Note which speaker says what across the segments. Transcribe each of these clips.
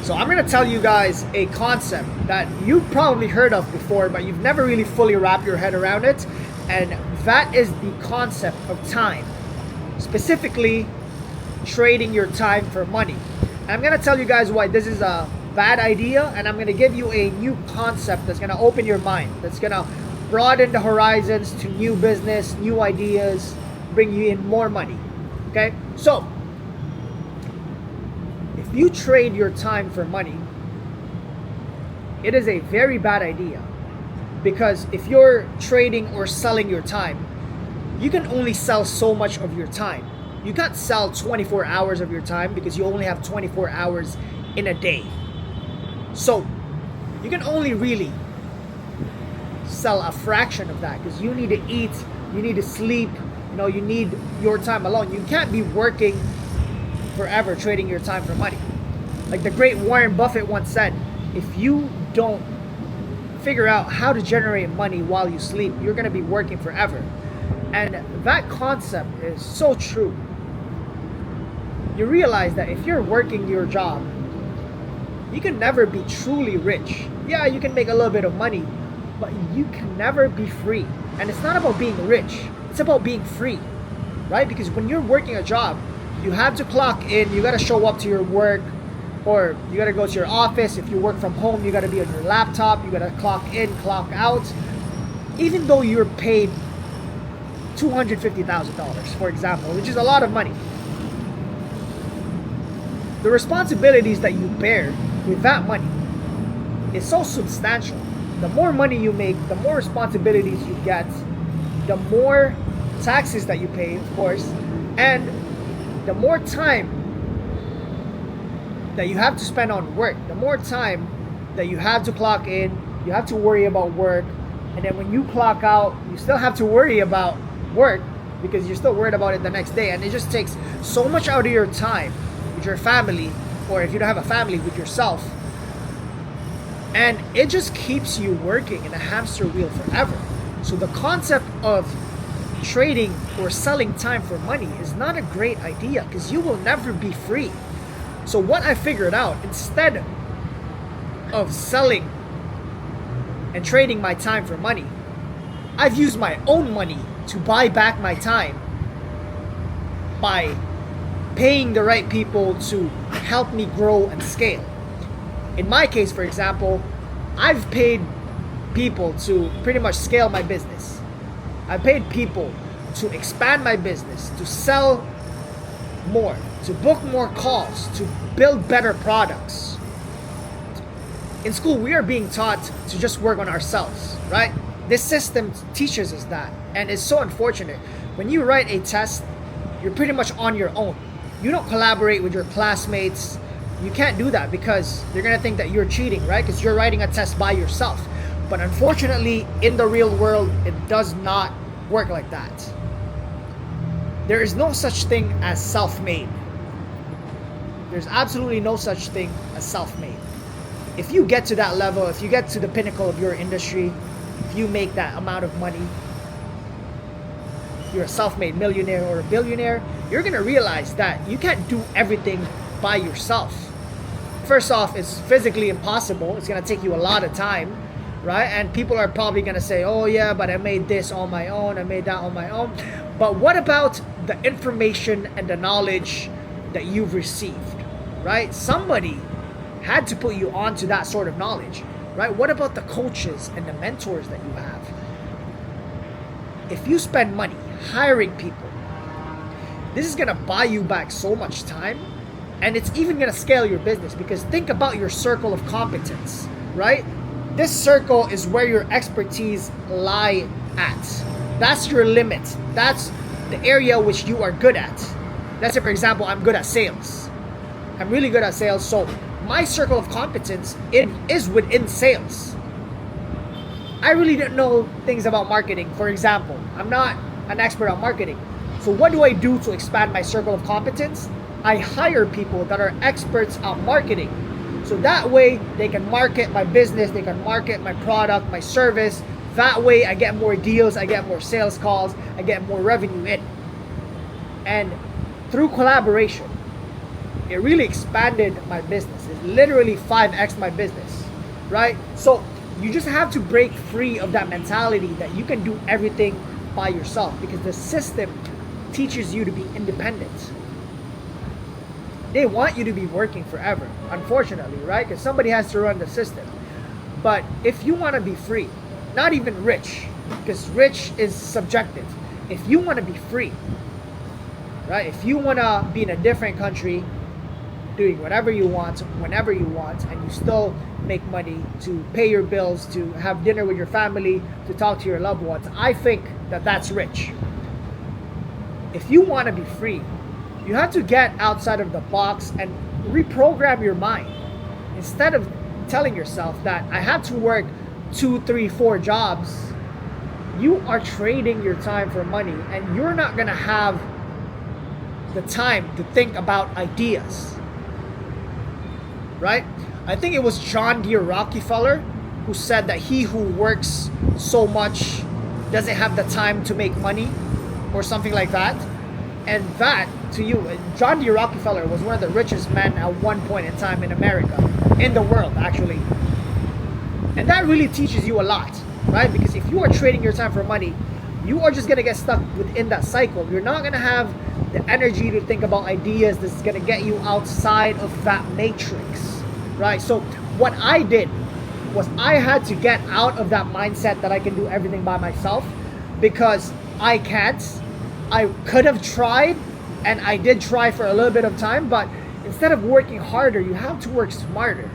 Speaker 1: So I'm going to tell you guys a concept that you've probably heard of before, but you've never really fully wrapped your head around it. And that is the concept of time. Specifically, trading your time for money. And I'm going to tell you guys why this is a bad idea, and I'm going to give you a new concept that's going to open your mind, that's going to broaden the horizons to new business, new ideas, bring you in more money. Okay? So, if you trade your time for money, it is a very bad idea. Because if you're trading or selling your time, you can only sell so much of your time. You can't sell 24 hours of your time because you only have 24 hours in a day. So you can only really sell a fraction of that because you need to eat, you need to sleep, you need your time alone. You can't be working forever trading your time for money. Like the great Warren Buffett once said, if you don't figure out how to generate money while you sleep, you're going to be working forever. And that concept is so true. You realize that if you're working your job, you can never be truly rich. Yeah, you can make a little bit of money, but you can never be free. And it's not about being rich, it's about being free, right? Because when you're working a job, you have to clock in, you got to show up to your work, or you got to go to your office. If you work from home, you got to be on your laptop, you got to clock in, clock out. Even though you're paid $250,000, for example, which is a lot of money, the responsibilities that you bear with that money is so substantial. The more money you make, the more responsibilities you get, the more taxes that you pay, of course, and the more time that you have to spend on work, the more time that you have to clock in, you have to worry about work, and then when you clock out, you still have to worry about work because you're still worried about it the next day, and it just takes so much out of your time with your family, or if you don't have a family, with yourself, and it just keeps you working in a hamster wheel forever. So the concept of trading or selling time for money is not a great idea because you will never be free. So what I figured out, instead of selling and trading my time for money, I've used my own money to buy back my time by paying the right people to help me grow and scale. In my case, for example, I've paid people to pretty much scale my business. I've paid people to expand my business, to sell more, to book more calls, to build better products. In school, we are being taught to just work on ourselves, right? This system teaches us that, and it's so unfortunate. When you write a test, you're pretty much on your own. You don't collaborate with your classmates. You can't do that because they're gonna think that you're cheating, right? Because you're writing a test by yourself. But unfortunately, in the real world, it does not work like that. There is no such thing as self-made. There's absolutely no such thing as self-made. If you get to that level, if you get to the pinnacle of your industry, if you make that amount of money, you're a self-made millionaire or a billionaire, you're gonna realize that you can't do everything by yourself. First off, it's physically impossible. It's gonna take you a lot of time, right? And people are probably gonna say, oh yeah, but I made this on my own, I made that on my own. But what about the information and the knowledge that you've received, right? Somebody had to put you onto that sort of knowledge, right? What about the coaches and the mentors that you have? If you spend money hiring people, this is gonna buy you back so much time, and it's even gonna scale your business because think about your circle of competence, right? This circle is where your expertise lie at. That's your limit. That's the area which you are good at. Let's say, for example, I'm good at sales. I'm really good at sales, so my circle of competence is within sales. I really don't know things about marketing, for example. I'm not an expert on marketing. So what do I do to expand my circle of competence? I hire people that are experts on marketing. So that way they can market my business, they can market my product, my service. That way I get more deals, I get more sales calls, I get more revenue in. And through collaboration, it really expanded my business. It literally 5x my business, right? So you just have to break free of that mentality that you can do everything by yourself, because the system teaches you to be independent. They want you to be working forever, unfortunately, right? Because somebody has to run the system. But if you want to be free, not even rich, because rich is subjective. If you want to be free, right? If you want to be in a different country, doing whatever you want, whenever you want, and you still make money to pay your bills, to have dinner with your family, to talk to your loved ones, I think that that's rich. If you want to be free, you have to get outside of the box and reprogram your mind. Instead of telling yourself that I have to work 2, 3, 4 jobs, you are trading your time for money, and you're not going to have the time to think about ideas, right? I think it was John D. Rockefeller who said that he who works so much doesn't have the time to make money, or something like that. And that, to you, John D. Rockefeller was one of the richest men at one point in time in America, in the world actually. And that really teaches you a lot, right? Because if you are trading your time for money, you are just going to get stuck within that cycle. You're not going to have the energy to think about ideas that's going to get you outside of that matrix, right? So what I did was I had to get out of that mindset that I can do everything by myself, because I can't. I could have tried, and I did try for a little bit of time, but instead of working harder, you have to work smarter.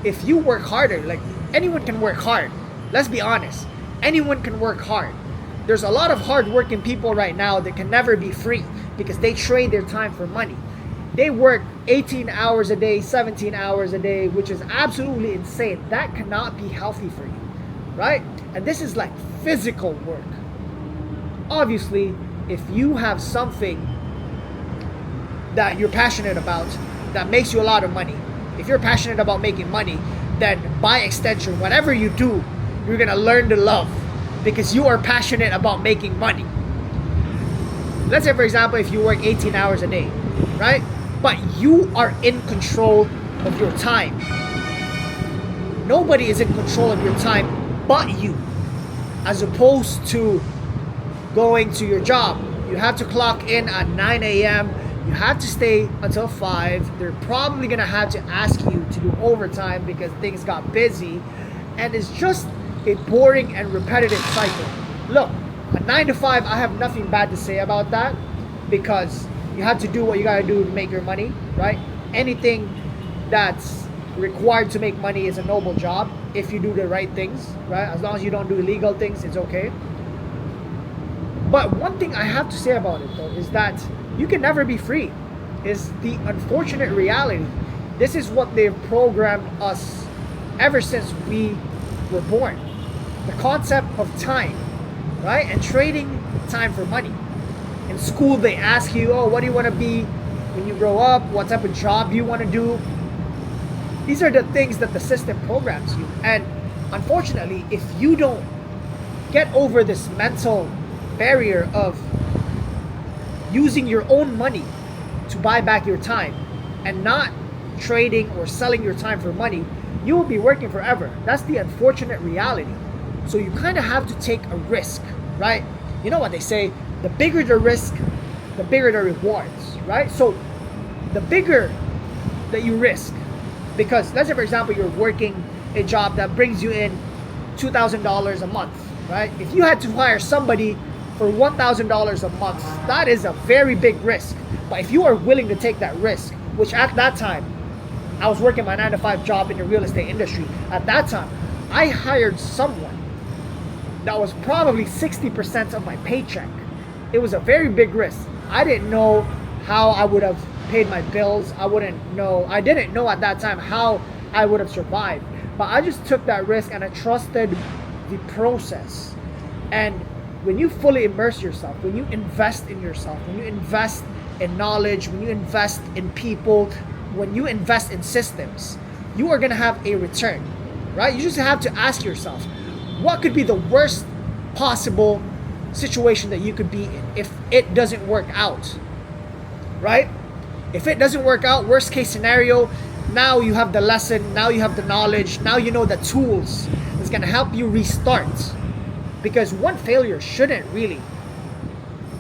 Speaker 1: If you work harder, like, anyone can work hard. Let's be honest. Anyone can work hard. There's a lot of hard-working people right now that can never be free because they trade their time for money. They work 18 hours a day, 17 hours a day, which is absolutely insane. That cannot be healthy for you, right? And this is like physical work. Obviously, if you have something that you're passionate about that makes you a lot of money, if you're passionate about making money, then by extension, whatever you do, you're gonna learn to love, because you are passionate about making money. Let's say, for example, if you work 18 hours a day, right? But you are in control of your time. Nobody is in control of your time but you. As opposed to going to your job, you have to clock in at 9 a.m. You have to stay until 5. They're probably gonna have to ask you to do overtime because things got busy, and it's just a boring and repetitive cycle. Look, a 9 to 5, I have nothing bad to say about that, because you have to do what you gotta do to make your money, right? Anything that's required to make money is a noble job if you do the right things, right? As long as you don't do illegal things, it's okay. But one thing I have to say about it, though, is that you can never be free. Is the unfortunate reality. This is what they've programmed us ever since we were born. The concept of time, right? And trading time for money. In school, they ask you, oh, what do you want to be when you grow up? What type of job you want to do? These are the things that the system programs you. And unfortunately, if you don't get over this mental barrier of using your own money to buy back your time and not trading or selling your time for money, you will be working forever. That's the unfortunate reality. So you kind of have to take a risk, right? You know what they say, the bigger the risk, the bigger the rewards, right? So the bigger that you risk, because let's say, for example, you're working a job that brings you in $2,000 a month, right? If you had to hire somebody for $1,000 a month, that is a very big risk. But if you are willing to take that risk, which at that time, I was working my 9 to 5 job in the real estate industry. At that time, I hired someone that was probably 60% of my paycheck. It was a very big risk. I didn't know how I would have paid my bills. I didn't know at that time how I would have survived. But I just took that risk and I trusted the process. And when you fully immerse yourself, when you invest in yourself, when you invest in knowledge, when you invest in people, when you invest in systems, you are going to have a return, right? You just have to ask yourself, what could be the worst possible situation that you could be in if it doesn't work out, right? If it doesn't work out, worst case scenario, now you have the lesson, now you have the knowledge, now you know the tools that's going to help you restart. Because one failure shouldn't really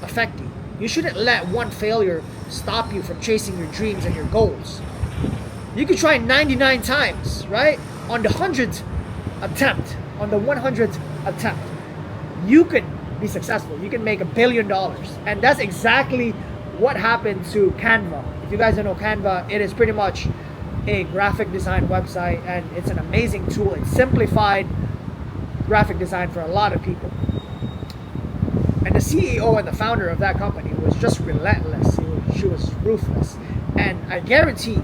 Speaker 1: affect you. You shouldn't let one failure stop you from chasing your dreams and your goals. You could try 99 times, right? On the 100th attempt, on the 100th attempt, you could be successful. You can make $1 billion. And that's exactly what happened to Canva. If you guys don't know Canva, it is pretty much a graphic design website, and it's an amazing tool. It simplified graphic design for a lot of people. And the CEO and the founder of that company was just relentless. She was ruthless. And I guarantee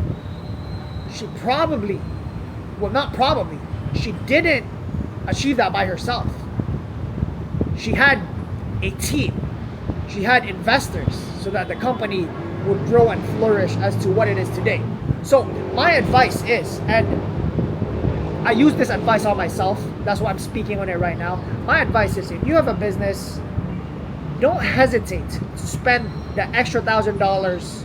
Speaker 1: she probably, well, not probably, she didn't achieve that by herself. She had a team. She had investors so that the company would grow and flourish as to what it is today. So my advice is, and I use this advice on myself, that's why I'm speaking on it right now. My advice is, if you have a business, don't hesitate to spend the extra $1,000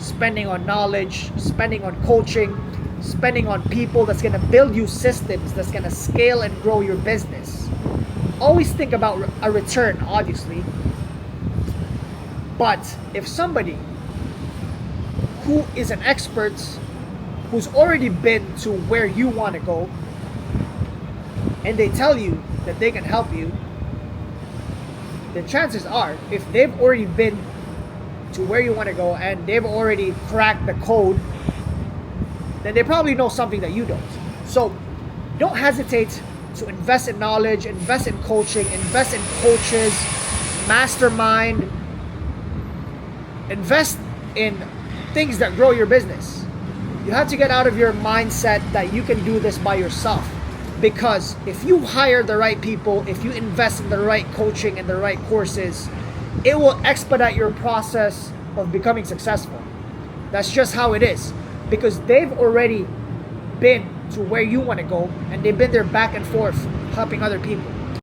Speaker 1: spending on knowledge, spending on coaching, spending on people that's going to build you systems that's going to scale and grow your business. Always think about a return, obviously. But if somebody who is an expert, who's already been to where you want to go, and they tell you that they can help you, then chances are, if they've already been to where you want to go and they've already cracked the code, then they probably know something that you don't. So don't hesitate to invest in knowledge, invest in coaching, invest in coaches, mastermind, invest in things that grow your business. You have to get out of your mindset that you can do this by yourself. Because if you hire the right people, if you invest in the right coaching and the right courses, it will expedite your process of becoming successful. That's just how it is. Because they've already been to where you want to go, and they've been there back and forth helping other people.